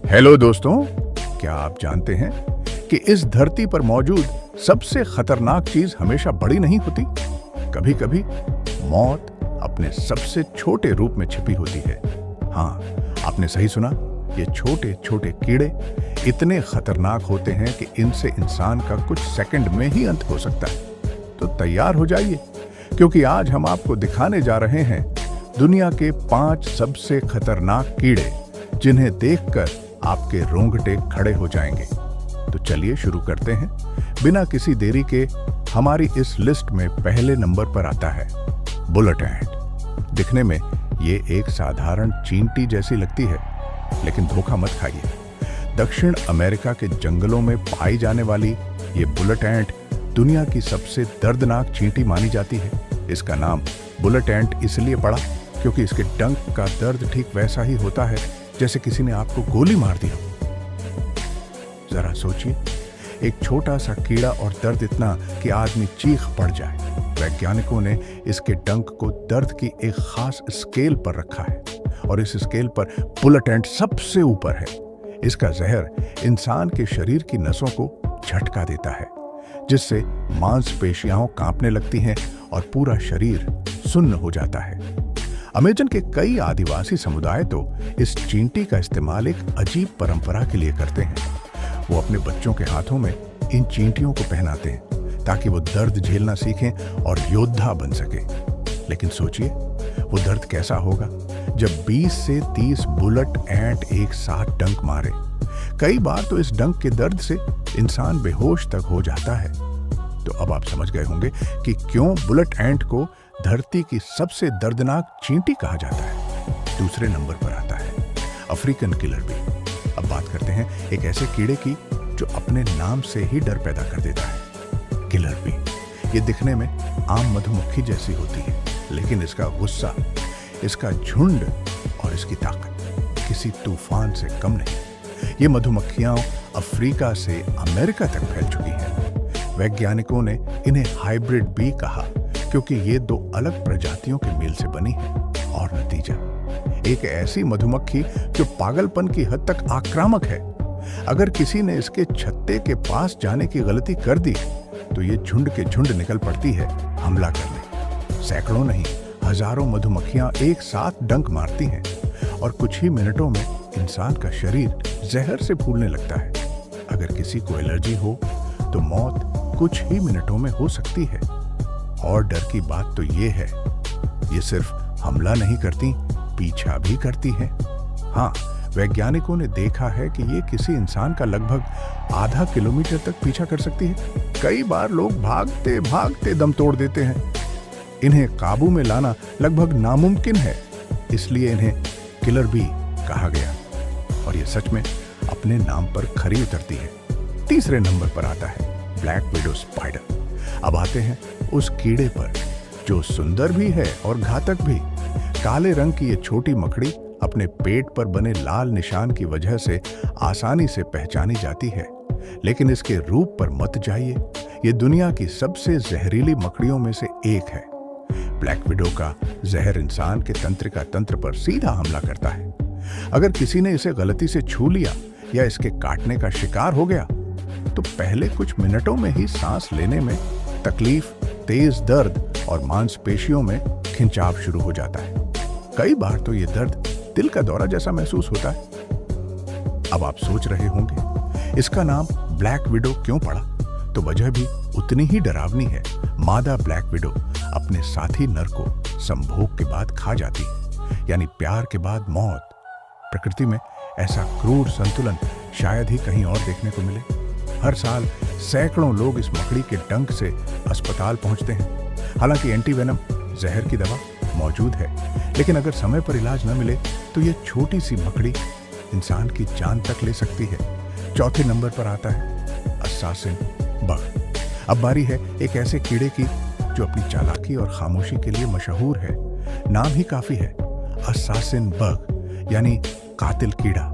Hello दोस्तों, क्या आप जानते हैं कि इस धरती पर मौजूद सबसे खतरनाक चीज हमेशा बड़ी नहीं होती। कभी कभी मौत अपने सबसे छोटे रूप में छिपी होती है। हाँ, आपने सही सुना, ये छोटे छोटे कीड़े इतने खतरनाक होते हैं कि इनसे इंसान का कुछ सेकंड में ही अंत हो सकता है। तो तैयार हो जाइए, क्योंकि आज हम आपको दिखाने जा रहे हैं दुनिया के 5 सबसे खतरनाक कीड़े, जिन्हें देखकर आपके रोंगटे खड़े हो जाएंगे। तो चलिए शुरू करते हैं। बिना किसी देरी के हमारी इस लिस्ट में पहले नंबर पर आता है बुलेट एंट। दिखने में ये एक साधारण चींटी जैसी लगती है, लेकिन धोखा मत खाइए। दक्षिण अमेरिका के जंगलों में पाई जाने वाली ये बुलेट एंट दुनिया की सबसे दर्दनाक चींटी मानी जाती है। इसका नाम बुलेट एंट इसलिए पड़ा क्योंकि इसके डंक का दर्द ठीक वैसा ही होता है जैसे किसी ने आपको गोली मार दी हो। जरा सोचिए, एक छोटा सा कीड़ा और दर्द इतना कि आदमी चीख पड़ जाए। वैज्ञानिकों ने इसके डंक को दर्द की एक खास स्केल पर रखा है और इस स्केल पर बुलेट एंट सबसे ऊपर है। इसका जहर इंसान के शरीर की नसों को झटका देता है, जिससे मांसपेशियां कांपने लगती हैं और पूरा शरीर सुन्न हो जाता है। अमेजन के कई आदिवासी समुदाय तो इस चींटी का इस्तेमाल एक अजीब परंपरा के लिए करते हैं। वो अपने बच्चों के हाथों में इन चींटियों को पहनाते हैं ताकि वो दर्द झेलना सीखें और योद्धा बन सके। लेकिन सोचिए, वो दर्द कैसा होगा जब 20 से 30 बुलेट एंट एक साथ डंक मारे। कई बार तो इस डंक के दर्द से इंसान बेहोश तक हो जाता है। तो अब आप समझ गए होंगे कि क्यों बुलेट एंट को धरती की सबसे दर्दनाक चींटी कहा जाता है। दूसरे नंबर पर आता है अफ्रीकन किलर बी। अब बात करते हैं एक ऐसे कीड़े की जो अपने नाम से ही डर पैदा कर देता है, किलर बी। ये दिखने में आम मधुमक्खी जैसी होती है, लेकिन इसका गुस्सा, इसका झुंड और इसकी ताकत किसी तूफान से कम नहीं। ये मधुमक्खियां अफ्रीका से अमेरिका तक फैल चुकी हैं। वैज्ञानिकों ने इन्हें हाइब्रिड बी कहा क्योंकि ये 2 अलग प्रजातियों के मेल से बनी है। और नतीजा, एक ऐसी मधुमक्खी जो पागलपन की हद तक आक्रामक है। अगर किसी ने इसके छत्ते के पास जाने की गलती कर दी तो ये झुंड के झुंड निकल पड़ती है हमला करने। सैकड़ों नहीं, हजारों मधुमक्खियां एक साथ डंक मारती हैं और कुछ ही मिनटों में इंसान का शरीर जहर से फूलने लगता है। अगर किसी को एलर्जी हो तो मौत कुछ ही मिनटों में हो सकती है। और डर की बात तो ये है, ये सिर्फ हमला नहीं करती, पीछा भी करती है। हाँ, वैज्ञानिकों ने देखा है कि ये किसी इंसान का लगभग आधा किलोमीटर तक पीछा कर सकती है। कई बार लोग भागते भागते दम तोड़ देते हैं। इन्हें काबू में लाना लगभग नामुमकिन है, इसलिए इन्हें किलर बी कहा गया। और ये सच में अपने नाम पर खरी उतरती है। तीसरे नंबर पर आता है ब्लैक विडो स्पाइडर। अब आते हैं उस कीड़े पर जो सुंदर भी है और घातक भी। काले रंग की ये छोटी मकड़ी अपने पेट पर बने लाल निशान की वजह से आसानी से पहचानी जाती है, लेकिन इसके रूप पर मत जाइए। ये दुनिया की सबसे जहरीली मकड़ियों में से एक है। ब्लैक विडो का जहर इंसान के तंत्रिका तंत्र पर सीधा हमला करता है। अगर किसी ने इसे गलती से छू लिया या इसके काटने का शिकार हो गया तो पहले कुछ मिनटों में ही सांस लेने में तकलीफ, तेज दर्द और मांसपेशियों में खिंचाव शुरू हो जाता है। कई बार तो ये दर्द दिल का दौरा जैसा महसूस होता है। अब आप सोच रहे होंगे इसका नाम ब्लैक विडो क्यों पड़ा? तो वजह भी उतनी ही डरावनी है। मादा ब्लैक विडो अपने साथी नर को संभोग के बाद खा जाती है, यानी प्यार के बाद मौत। प्रकृति में ऐसा क्रूर संतुलन शायद ही कहीं और देखने को मिले। हर साल सैकड़ों लोग इस मकड़ी के डंक से अस्पताल पहुंचते हैं। हालांकि एंटीवेनम जहर की दवा मौजूद है, लेकिन अगर समय पर इलाज न मिले तो ये छोटी सी मकड़ी इंसान की जान तक ले सकती है। चौथे नंबर पर आता है असासिन बग। अब बारी है एक ऐसे कीड़े की जो अपनी चालाकी और खामोशी के लिए मशहूर है। नाम ही काफी है, असासिन बग, यानी कातिल कीड़ा।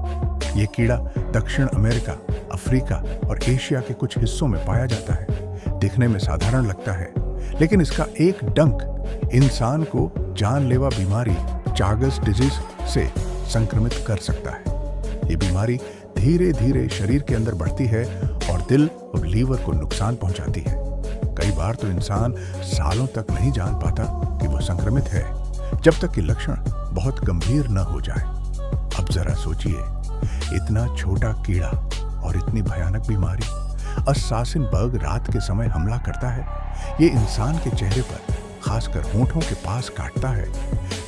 ये कीड़ा दक्षिण अमेरिका, अफ्रीका और एशिया के कुछ हिस्सों में पाया जाता है। दिखने में साधारण लगता है, लेकिन इसका एक डंक इंसान को जानलेवा बीमारी चागस डिजीज से संक्रमित कर सकता है। ये बीमारी धीरे धीरे शरीर के अंदर बढ़ती है और दिल और लीवर को नुकसान पहुंचाती है। कई बार तो इंसान सालों तक नहीं जान पाता कि वह संक्रमित है, जब तक कि लक्षण बहुत गंभीर न हो जाए। अब जरा सोचिए, इतना छोटा कीड़ा और इतनी भयानक बीमारी, अस्सासिन बग रात के समय हमला करता है। ये इंसान के चेहरे पर, खासकर होंठों के पास काटता है,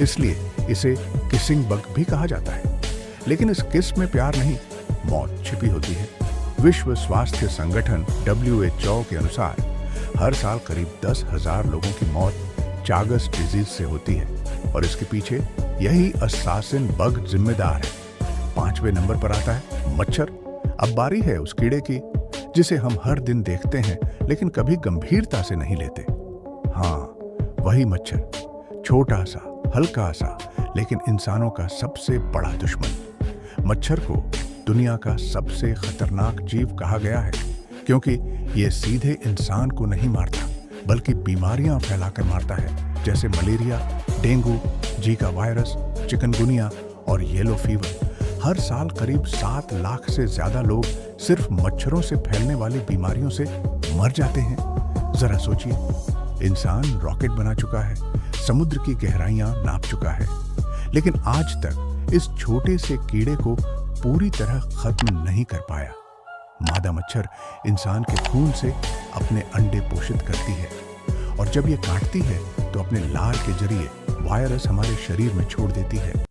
इसलिए इसे किसिंग बग भी कहा जाता है। लेकिन इस किस में प्यार नहीं, मौत छिपी होती है। विश्व स्वास्थ्य संगठन WHO के अनुसार हर साल करीब 10,000 लोगों की मौत चागस डिजीज से होती है और इसके पीछे यही अस्सासिन बग जिम्मेदार है। 5वें नंबर पर आता है मच्छर। अब बारी है उस कीड़े की जिसे हम हर दिन देखते हैं लेकिन कभी गंभीरता से नहीं लेते। हाँ, वही मच्छर, छोटा सा, हल्का सा, लेकिन इंसानों का सबसे बड़ा दुश्मन। मच्छर को दुनिया का सबसे खतरनाक जीव कहा गया है क्योंकि ये सीधे इंसान को नहीं मारता बल्कि बीमारियां फैलाकर मारता है, जैसे malaria, dengue, Zika virus, chikungunya और येलो फीवर। हर साल करीब 7 लाख से ज्यादा लोग सिर्फ मच्छरों से फैलने वाली बीमारियों से मर जाते हैं। जरा सोचिए, इंसान रॉकेट बना चुका है, समुद्र की गहराइयां नाप चुका है, लेकिन आज तक इस छोटे से कीड़े को पूरी तरह खत्म नहीं कर पाया। मादा मच्छर इंसान के खून से अपने अंडे पोषित करती है और जब ये काटती है तो अपने लार के जरिए वायरस हमारे शरीर में छोड़ देती है।